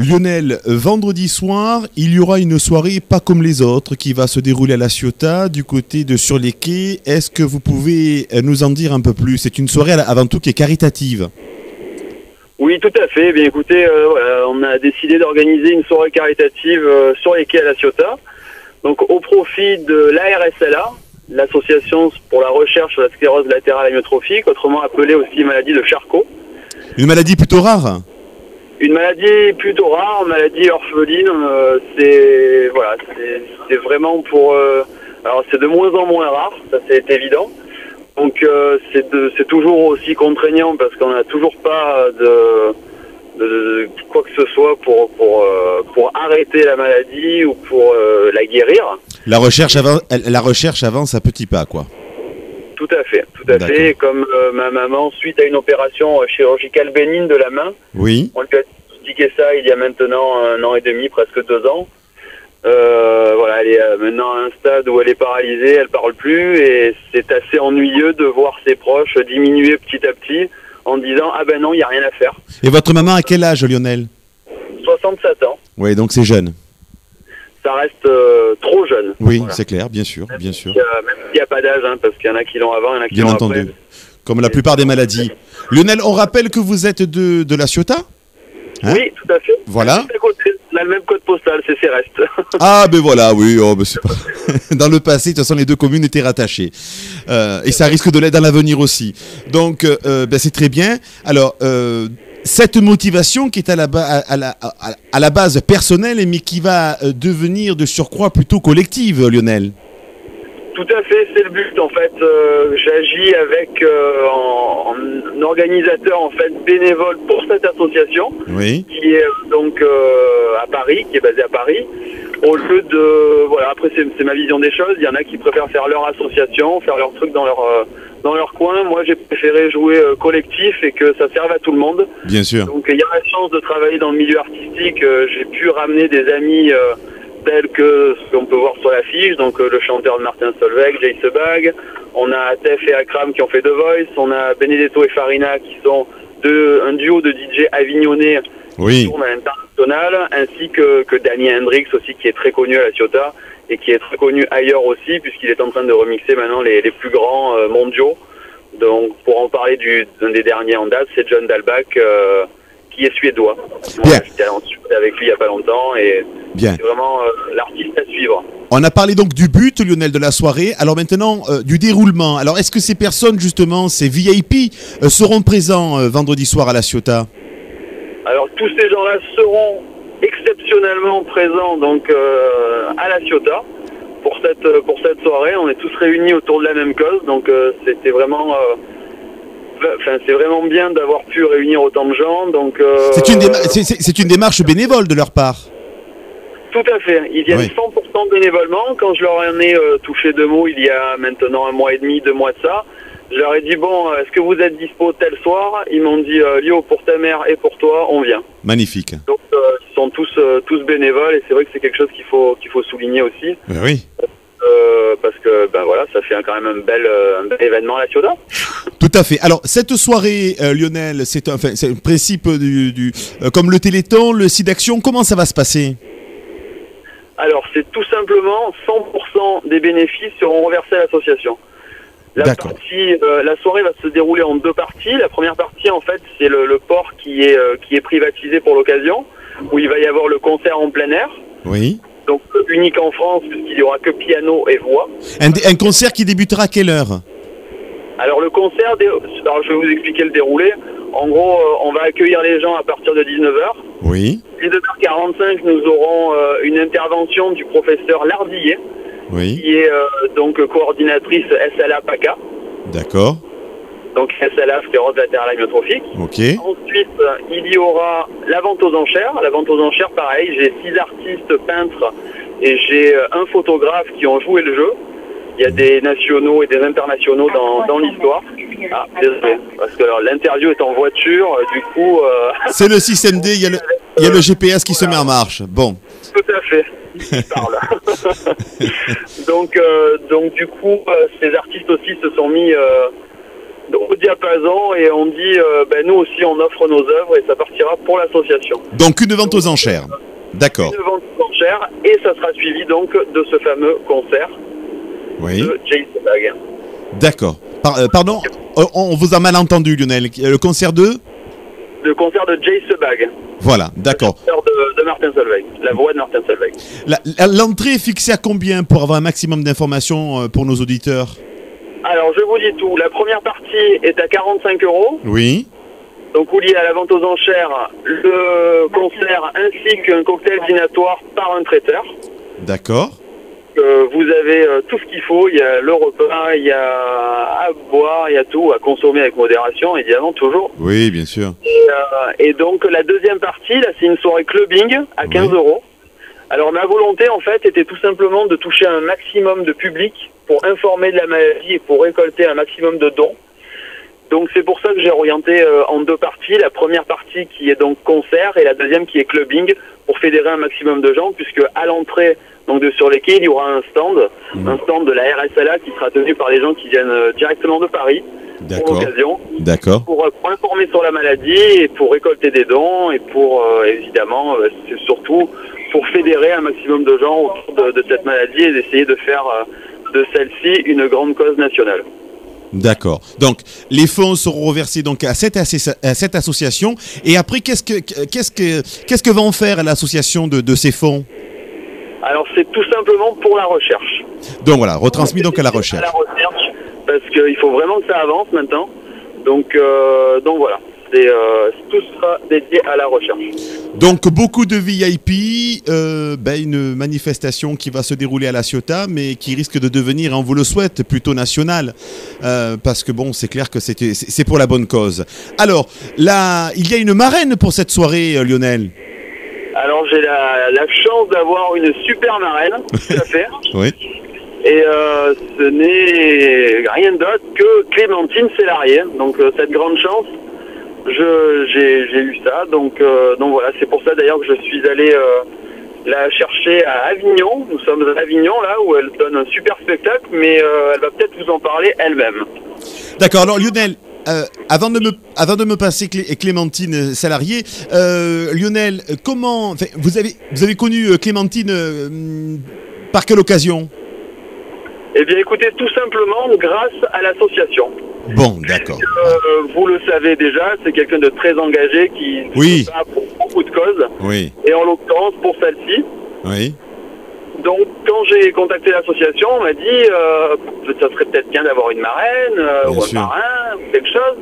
Lionel, vendredi soir, il y aura une soirée pas comme les autres qui va se dérouler à La Ciotat, du côté de Sur les Quais. Est-ce que vous pouvez nous en dire un peu plus? C'est une soirée avant tout qui est caritative. Oui, tout à fait. Eh bien, écoutez, voilà, on a décidé d'organiser une soirée caritative sur les quais à La Ciotat, donc au profit de l'ARSLA, l'association pour la recherche sur la sclérose latérale amyotrophique, autrement appelée aussi maladie de Charcot. Une maladie plutôt rare? Une maladie plutôt rare, maladie orpheline. C'est voilà, c'est vraiment pour. Alors c'est de moins en moins rare, ça c'est évident. Donc c'est toujours aussi contraignant parce qu'on n'a toujours pas de quoi que ce soit pour arrêter la maladie ou pour la guérir. La recherche avance à petits pas, quoi. Tout à fait, tout à fait. Comme ma maman, suite à une opération chirurgicale bénigne de la main, oui. On lui a diagnostiqué ça il y a maintenant 1 an et demi, presque 2 ans. Voilà, elle est maintenant à un stade où elle est paralysée, elle parle plus, et c'est assez ennuyeux de voir ses proches diminuer petit à petit en disant ah ben non, il n'y a rien à faire. Et votre maman à quel âge, Lionel? 67 ans. Oui, donc c'est jeune. Ça reste trop jeune. Oui, voilà. C'est clair, bien sûr, bien sûr. Même s'il n'y a pas d'âge, hein, parce qu'il y en a qui l'ont avant, il y en a qui l'ont après. Bien entendu, comme la plupart des maladies. Lionel, on rappelle que vous êtes de La Ciotat, hein? Oui, tout à fait. Voilà. On a le même code postal, c'est Céreste. Ah ben voilà, oui, oh, ben c'est pas... dans le passé, de toute façon, les deux communes étaient rattachées. Et ça risque de l'être dans l'avenir aussi. Donc, ben, c'est très bien. Alors, cette motivation qui est à la base personnelle, mais qui va devenir de surcroît plutôt collective, Lionel. Tout à fait, c'est le but en fait. J'agis avec en organisateur en fait bénévole pour cette association, oui. Qui est donc à Paris, qui est basée à Paris. Au lieu de voilà, après c'est ma vision des choses. Il y en a qui préfèrent faire leur association, faire leur truc dans leur coin. Moi, j'ai préféré jouer collectif et que ça serve à tout le monde. Bien sûr. Donc il y a la chance de travailler dans le milieu artistique. J'ai pu ramener des amis. Tels que ce qu'on peut voir sur l'affiche, donc le chanteur de Martin Solveig, Jay Sebag, on a Tef et Akram qui ont fait The Voice, on a Benedetto et Farina qui sont un duo de DJ avignonnais qui tourne à l'international, ainsi que Danny Hendrix aussi qui est très connu à La Ciotat et qui est très connu ailleurs aussi puisqu'il est en train de remixer maintenant les plus grands mondiaux. Donc pour en parler d'un des derniers en date, c'est John Dalbach qui est suédois. Moi, j'étais avec lui il n'y a pas longtemps et c'est vraiment l'artiste à suivre. On a parlé donc du but, Lionel, de la soirée. Alors maintenant, du déroulement. Alors est-ce que ces personnes, justement, ces VIP, seront présents vendredi soir à La Ciotat? Alors tous ces gens-là seront exceptionnellement présents donc à La Ciotat pour cette soirée. On est tous réunis autour de la même cause. Donc c'était vraiment... c'est vraiment bien d'avoir pu réunir autant de gens. Donc c'est une démarche bénévole de leur part. Tout à fait. Ils viennent 100% bénévolement. Quand je leur en ai touché 2 mots il y a maintenant 1 mois et demi, 2 mois de ça, je leur ai dit bon, est-ce que vous êtes dispo tel soir? Ils m'ont dit Lio, pour ta mère et pour toi, on vient. Magnifique. Donc ils sont tous bénévoles et c'est vrai que c'est quelque chose qu'il faut souligner aussi. Oui. Parce que ben voilà, ça fait quand même un bel événement à La Ciotat. Tout à fait. Alors cette soirée, Lionel, c'est un principe comme le Téléthon, le site d'action. Comment ça va se passer? Alors c'est tout simplement 100% des bénéfices seront reversés à l'association. La soirée va se dérouler en 2 parties. La première partie, en fait, c'est le port qui est privatisé pour l'occasion, où il va y avoir le concert en plein air. Oui. Donc unique en France, puisqu'il n'y aura que piano et voix. Un concert qui débutera à quelle heure? Alors le concert, alors je vais vous expliquer le déroulé. En gros, on va accueillir les gens à partir de 19h. Oui. 19h45, nous aurons une intervention du professeur Lardillet, qui est donc coordinatrice SLA PACA. D'accord. Donc SLA, sclérose latérale amyotrophique. Ok. Ensuite, il y aura la vente aux enchères. La vente aux enchères, pareil, j'ai 6 artistes peintres et j'ai un photographe qui ont joué le jeu. Il y a des nationaux et des internationaux dans l'histoire. Ah, désolé, parce que l'interview est en voiture, du coup... C'est le système D, il y a le GPS qui se met en marche. Bon. Tout à fait, il parle. donc du coup, ces artistes aussi se sont mis au diapason et on dit nous aussi on offre nos œuvres et ça partira pour l'association. Donc une vente aux enchères. D'accord. Une vente aux enchères et ça sera suivi donc de ce fameux concert de Jay Sebag. D'accord. Pardon, on vous a mal entendu, Lionel. Le concert de Jay Sebag. Voilà, d'accord. Le concert de Martin Solveig, la voix de Martin Solveig. L'entrée est fixée à combien pour avoir un maximum d'informations pour nos auditeurs? Alors, je vous dis tout. La première partie est à 45 €. Oui. Donc, où il y a la vente aux enchères, le concert ainsi qu'un cocktail dînatoire par un traiteur. D'accord. Vous avez tout ce qu'il faut. Il y a le repas, il y a à boire, il y a tout à consommer avec modération, évidemment, toujours. Oui, bien sûr. Et donc, la deuxième partie, là, c'est une soirée clubbing à 15 €. Alors, ma volonté, en fait, était tout simplement de toucher un maximum de public pour informer de la maladie et pour récolter un maximum de dons. Donc c'est pour ça que j'ai orienté en deux parties. La première partie qui est donc concert et la deuxième qui est clubbing pour fédérer un maximum de gens, puisque à l'entrée donc sur les quais il y aura un stand de la RSLA qui sera tenu par les gens qui viennent directement de Paris pour l'occasion. D'accord. Pour informer sur la maladie et pour récolter des dons et pour évidemment c'est surtout pour fédérer un maximum de gens autour de cette maladie et d'essayer de faire de celle-ci une grande cause nationale. D'accord. Donc, les fonds seront reversés donc à cette association. Et après, qu'est-ce que va en faire l'association de ces fonds? Alors, c'est tout simplement pour la recherche. Donc voilà, retransmis donc à la recherche. À la recherche, parce qu'il faut vraiment que ça avance maintenant. Donc voilà. Tout sera dédié à la recherche. Donc beaucoup de VIP, une manifestation qui va se dérouler à La Ciotat, mais qui risque de devenir, on vous le souhaite, plutôt nationale, parce que bon, c'est clair que c'est pour la bonne cause. Alors, là, il y a une marraine pour cette soirée, Lionel. Alors j'ai la chance d'avoir une super marraine, tout à fait. Oui. Et ce n'est rien d'autre que Clémentine Célarié. Donc cette grande chance. J'ai eu ça, donc voilà, c'est pour ça d'ailleurs que je suis allé la chercher à Avignon. Nous sommes à Avignon là où elle donne un super spectacle, mais elle va peut-être vous en parler elle-même. D'accord. Alors Lionel, avant de me passer Clémentine Salarié, Lionel, comment vous avez connu Clémentine par quelle occasion? Eh bien écoutez, tout simplement grâce à l'association. Bon, d'accord. Vous le savez déjà, c'est quelqu'un de très engagé qui se bat pour beaucoup de causes. Oui. Et en l'occurrence pour celle-ci. Oui. Donc quand j'ai contacté l'association, on m'a dit ça serait peut-être bien d'avoir une marraine ou un marin ou quelque chose.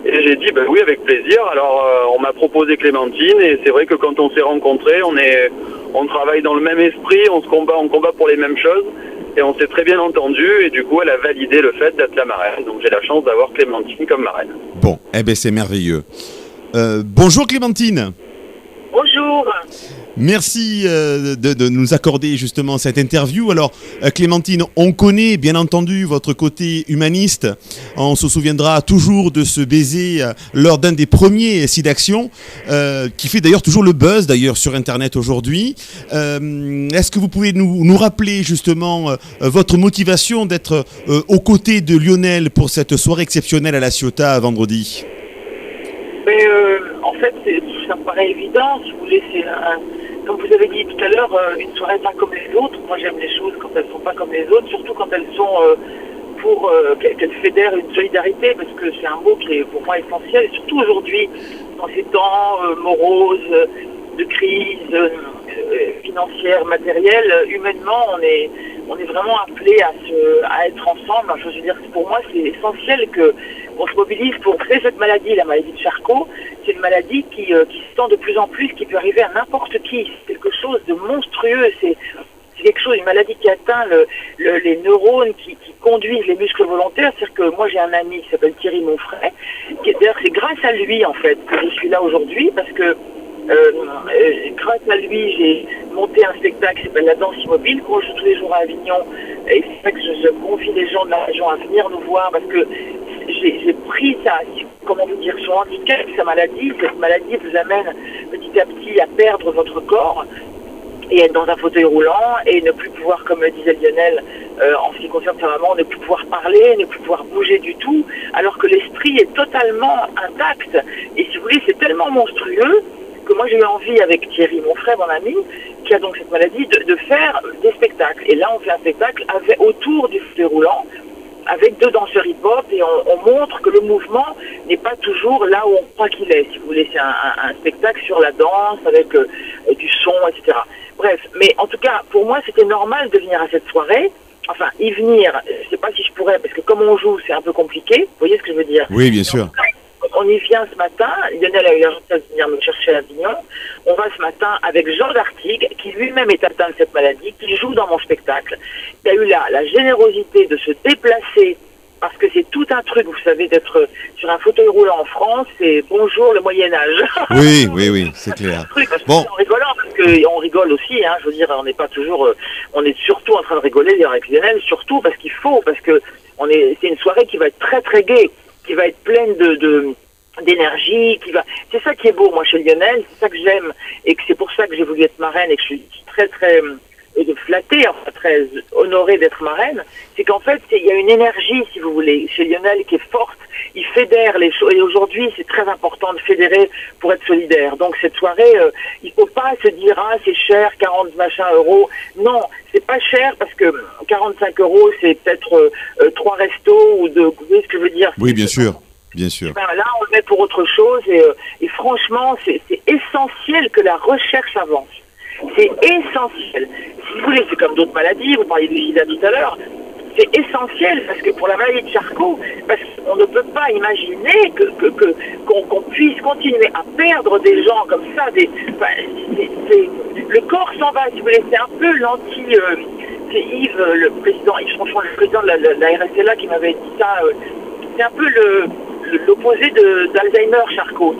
Et j'ai dit oui, avec plaisir. Alors on m'a proposé Clémentine et c'est vrai que quand on s'est rencontrés, on travaille dans le même esprit, on combat pour les mêmes choses. Et on s'est très bien entendu et du coup elle a validé le fait d'être la marraine. Donc j'ai la chance d'avoir Clémentine comme marraine. Bon, eh bien c'est merveilleux. Bonjour Clémentine. Bonjour. Merci de nous accorder justement cette interview. Alors Clémentine, on connaît bien entendu votre côté humaniste. On se souviendra toujours de ce baiser lors d'un des premiers SIDAction, qui fait d'ailleurs toujours le buzz d'ailleurs sur Internet aujourd'hui. Est-ce que vous pouvez nous rappeler justement votre motivation d'être aux côtés de Lionel pour cette soirée exceptionnelle à La Ciotat vendredi? Mais en fait, ça me paraît évident. Si vous voulez, comme vous avez dit tout à l'heure, une soirée pas comme les autres. Moi, j'aime les choses quand elles sont pas comme les autres, surtout quand elles sont qu'elles fédèrent une solidarité, parce que c'est un mot qui est pour moi essentiel, et surtout aujourd'hui, dans ces temps moroses, de crise financière, matérielle, humainement, on est vraiment appelé à être ensemble. Enfin, je veux dire, pour moi, c'est essentiel qu'on se mobilise pour créer cette maladie, la maladie de Charcot. C'est une maladie qui se tend de plus en plus, qui peut arriver à n'importe qui. C'est quelque chose de monstrueux. C'est quelque chose, une maladie qui atteint les neurones, qui conduisent les muscles volontaires. C'est-à-dire que moi, j'ai un ami qui s'appelle Thierry Monfray. D'ailleurs, c'est grâce à lui, en fait, que je suis là aujourd'hui, parce que grâce à lui, j'ai monté un spectacle qui s'appelle La Danse Immobile, qu'on joue tous les jours à Avignon. Et c'est vrai que je confie les gens de la région à venir nous voir, parce que j'ai pris ça, comment vous dire, son handicap, sa maladie. Cette maladie vous amène petit à petit à perdre votre corps et être dans un fauteuil roulant et ne plus pouvoir, comme le disait Lionel, en ce qui concerne sa maman, ne plus pouvoir parler, ne plus pouvoir bouger du tout, alors que l'esprit est totalement intact. Et si vous voulez, c'est tellement monstrueux que moi j'ai eu envie avec Thierry, mon frère, mon ami, qui a donc cette maladie, de faire des spectacles. Et là, on fait un spectacle autour du fauteuil roulant, avec 2 danseurs hip-hop, et on montre que le mouvement n'est pas toujours là où on croit qu'il est. Si vous voulez, c'est un spectacle sur la danse, avec du son, etc. Bref, mais en tout cas, pour moi, c'était normal de venir à cette soirée. Enfin, y venir, je ne sais pas si je pourrais, parce que comme on joue, c'est un peu compliqué. Vous voyez ce que je veux dire? Oui, bien sûr. On y vient ce matin. Lionel a eu la gentillesse de venir me chercher à Avignon. On va ce matin avec Jean d'Artigue, qui lui-même est atteint de cette maladie, qui joue dans mon spectacle. Il a eu la générosité de se déplacer, parce que c'est tout un truc, vous savez, d'être sur un fauteuil roulant en France, c'est bonjour le Moyen-Âge. Oui, oui, oui, c'est clair. Bon. En rigolant, parce qu'on rigole aussi, hein, je veux dire, on n'est pas toujours, on est surtout en train de rigoler avec Lionel, surtout parce qu'il faut, parce que c'est une soirée qui va être très très gaie, qui va être pleine d'énergie, c'est ça qui est beau, moi, chez Lionel, c'est ça que j'aime, et que c'est pour ça que j'ai voulu être marraine, et que je suis très très flattée, enfin très honorée d'être marraine, c'est qu'en fait, il y a une énergie, si vous voulez, chez Lionel qui est forte, il fédère les choses, et aujourd'hui, c'est très important de fédérer pour être solidaire. Donc, cette soirée, il faut pas se dire, ah, c'est cher, 40 machin euros. Non, c'est pas cher, parce que 45 euros, c'est peut-être 3 restos, ou 2, vous voyez ce que je veux dire? Oui, bien sûr. Bien sûr. Ben là, on le met pour autre chose, et franchement, c'est essentiel que la recherche avance. C'est essentiel. Si vous voulez, c'est comme d'autres maladies, vous parliez du sida tout à l'heure, c'est essentiel, parce que pour la maladie de Charcot, parce qu'on ne peut pas imaginer qu'on puisse continuer à perdre des gens comme ça. Le corps s'en va, si vous voulez, c'est un peu c'est Yves, le président, franchement, le président de la RSLA qui m'avait dit ça, c'est un peu l'opposé d'Alzheimer, Charcot.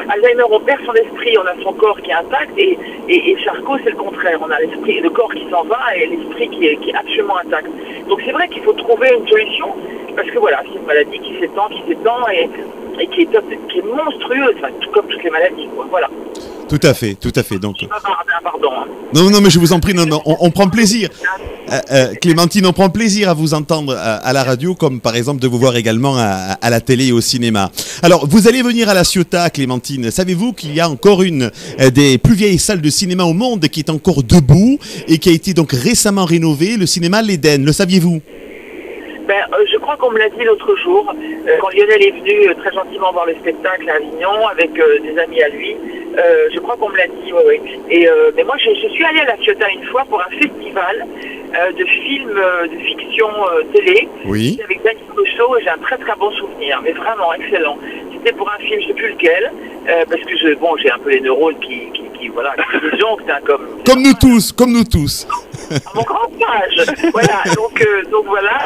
Alzheimer, on perd son esprit, on a son corps qui est intact, et Charcot, c'est le contraire. On a l'esprit, le corps qui s'en va et l'esprit qui est absolument intact. Donc c'est vrai qu'il faut trouver une solution, parce que voilà, c'est une maladie qui s'étend, et qui est monstrueuse, enfin, tout comme toutes les maladies, quoi. Voilà. Tout à fait, tout à fait. Donc... Pardon. Non, mais je vous en prie, non, on prend plaisir. Clémentine, on prend plaisir à vous entendre à la radio, comme par exemple de vous voir également à la télé et au cinéma. Alors, vous allez venir à la Ciotat, Clémentine. Savez-vous qu'il y a encore une des plus vieilles salles de cinéma au monde qui est encore debout et qui a été donc récemment rénovée, le cinéma L'Éden. Le saviez-vous? Je crois qu'on me l'a dit l'autre jour, quand Lionel est venu très gentiment voir le spectacle à Avignon avec des amis à lui. Je crois qu'on me l'a dit, oui. Mais moi, je suis allée à la Ciotat une fois pour un festival de films de fiction télé. Oui. Avec Daniel Rousseau, et j'ai un très très bon souvenir, mais vraiment excellent. C'était pour un film, je ne sais plus lequel, parce que j'ai un peu les neurones qui voilà, qui disjonctent, hein, comme nous tous. À mon grand âge. Voilà, donc voilà,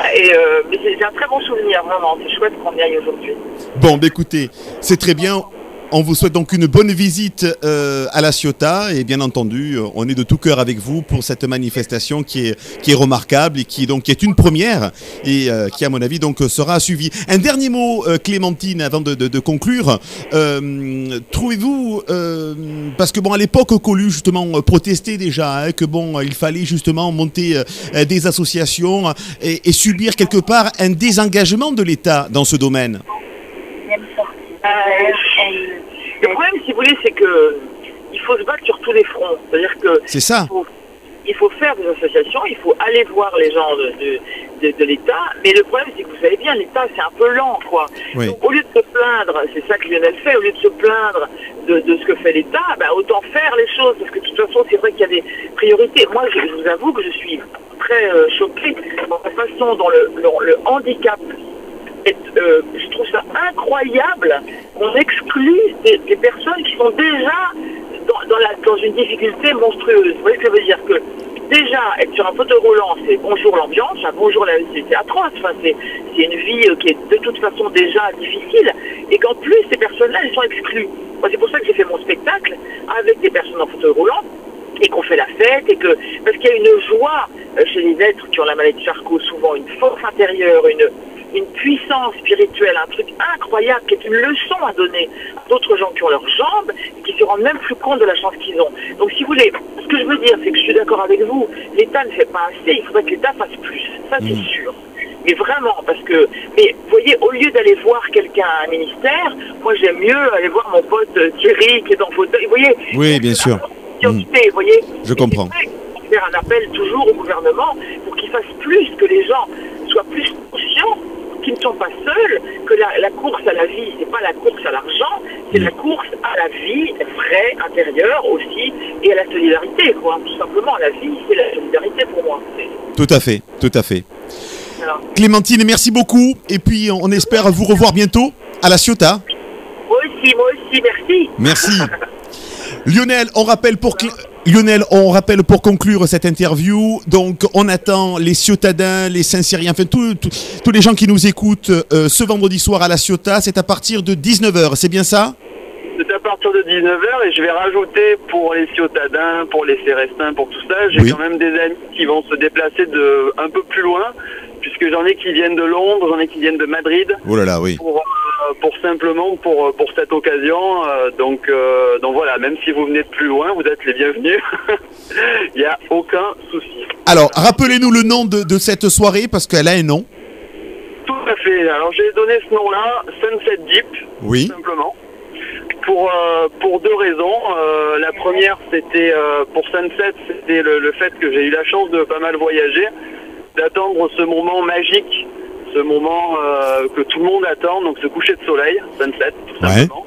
mais j'ai un très bon souvenir, vraiment. C'est chouette qu'on y aille aujourd'hui. Bon, écoutez, c'est très bien. On vous souhaite donc une bonne visite à la Ciotat, et bien entendu, on est de tout cœur avec vous pour cette manifestation qui est remarquable et qui est une première et qui, à mon avis, donc sera suivie. Un dernier mot, Clémentine, avant de conclure. Trouvez-vous, parce que à l'époque, Colu justement protestait déjà, que il fallait justement monter des associations et subir quelque part un désengagement de l'État dans ce domaine. Le problème, si vous voulez, c'est que il faut se battre sur tous les fronts. C'est-à-dire que c'est ça. Il faut faire des associations, il faut aller voir les gens de l'État, mais le problème, c'est que vous savez bien, l'État, c'est un peu lent, quoi. Oui. Donc, au lieu de se plaindre, c'est ça que Lionel fait, au lieu de se plaindre de ce que fait l'État, autant faire les choses, parce que de toute façon, c'est vrai qu'il y a des priorités. Moi, je vous avoue que je suis très choquée dans la façon dont le handicap. Je trouve ça incroyable qu'on exclut des personnes qui sont déjà dans une difficulté monstrueuse. Vous voyez ce que ça veut dire? Que déjà, être sur un fauteuil roulant, c'est bonjour l'ambiance, bonjour la vie, c'est atroce. Enfin, c'est une vie qui est de toute façon déjà difficile, et qu'en plus, ces personnes-là, elles sont exclues. Moi, c'est pour ça que j'ai fait mon spectacle avec des personnes en fauteuil roulant, et qu'on fait la fête, parce qu'il y a une joie chez les êtres qui ont la maladie de Charcot, souvent une force intérieure, une puissance spirituelle, un truc incroyable, qui est une leçon à donner à d'autres gens qui ont leurs jambes et qui se rendent même plus compte de la chance qu'ils ont. Donc si vous voulez, ce que je veux dire, c'est que je suis d'accord avec vous, l'État ne fait pas assez, il faudrait que l'État fasse plus, ça c'est sûr. Mais vraiment, parce que, mais vous voyez, au lieu d'aller voir quelqu'un à un ministère, moi j'aime mieux aller voir mon pote Thierry qui est dans le fauteuil, vous voyez. Oui, bien sûr. Vous voyez. Je comprends. Faire un appel toujours au gouvernement pour qu'il fasse plus, que les gens soient plus conscients qu'ils ne sont pas seuls, que la course à la vie, c'est pas la course à l'argent, c'est la course à la vie vraie, intérieure aussi, et à la solidarité, quoi. Tout simplement, la vie, c'est la solidarité pour moi. Tout à fait, tout à fait. Alors, Clémentine, merci beaucoup. Et puis, on espère vous revoir bientôt à la Ciotat. moi aussi, merci. Merci. Lionel, on rappelle pour conclure cette interview, donc on attend les Ciotadins, les Saint-Cyriens, enfin tous les gens qui nous écoutent ce vendredi soir à la Ciotat, c'est à partir de 19h, c'est bien ça? C'est à partir de 19h et je vais rajouter pour les Ciotadins, pour les Cérestins, pour tout ça, j'ai quand même des amis qui vont se déplacer de un peu plus loin, puisque j'en ai qui viennent de Londres, j'en ai qui viennent de Madrid. Oh là là, oui. Pour cette occasion, donc voilà, même si vous venez de plus loin, vous êtes les bienvenus. Il n'y a aucun souci. Alors, rappelez-nous le nom de cette soirée, parce qu'elle a un nom. Tout à fait. Alors, j'ai donné ce nom-là, Sunset Deep, Oui. tout simplement. Pour deux raisons. La première, c'était pour Sunset, c'était le fait que j'ai eu la chance de pas mal voyager, d'attendre ce moment magique, ce moment que tout le monde attend, donc ce coucher de soleil, Sunset, tout simplement,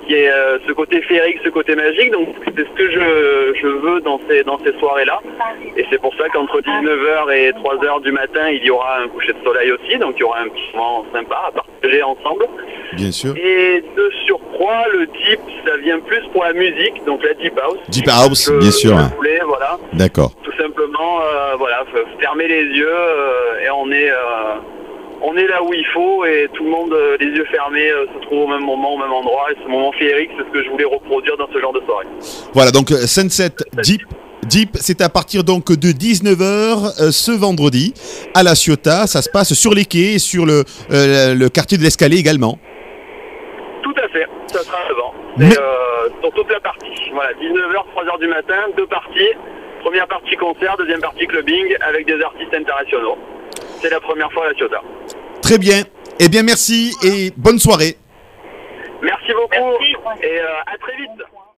qui est ce côté féerique, ce côté magique. Donc c'est ce que je veux dans ces soirées-là. Et c'est pour ça qu'entre 19h et 3h du matin, il y aura un coucher de soleil aussi, donc il y aura un petit moment sympa à partager ensemble. Bien sûr. Et de surcroît, le deep, ça vient plus pour la musique, donc la deep house. Deep house, bien sûr. Voilà. D'accord. Tout simplement, voilà, fermer les yeux et on est là où il faut et tout le monde, les yeux fermés, se trouve au même moment, au même endroit. Et ce moment féerique, c'est ce que je voulais reproduire dans ce genre de soirée. Voilà, donc Sunset Deep, c'est à partir donc de 19h ce vendredi à la Ciotat. Ça se passe sur les quais et sur le quartier de l'Escalier également. Tout à fait, ça sera devant. Sur toute la partie. Voilà, 19h, 3h du matin, deux parties. Première partie concert, deuxième partie clubbing avec des artistes internationaux. C'est la première fois à la Ciotat. Très bien. Eh bien, merci et bonne soirée. Merci beaucoup et à très vite.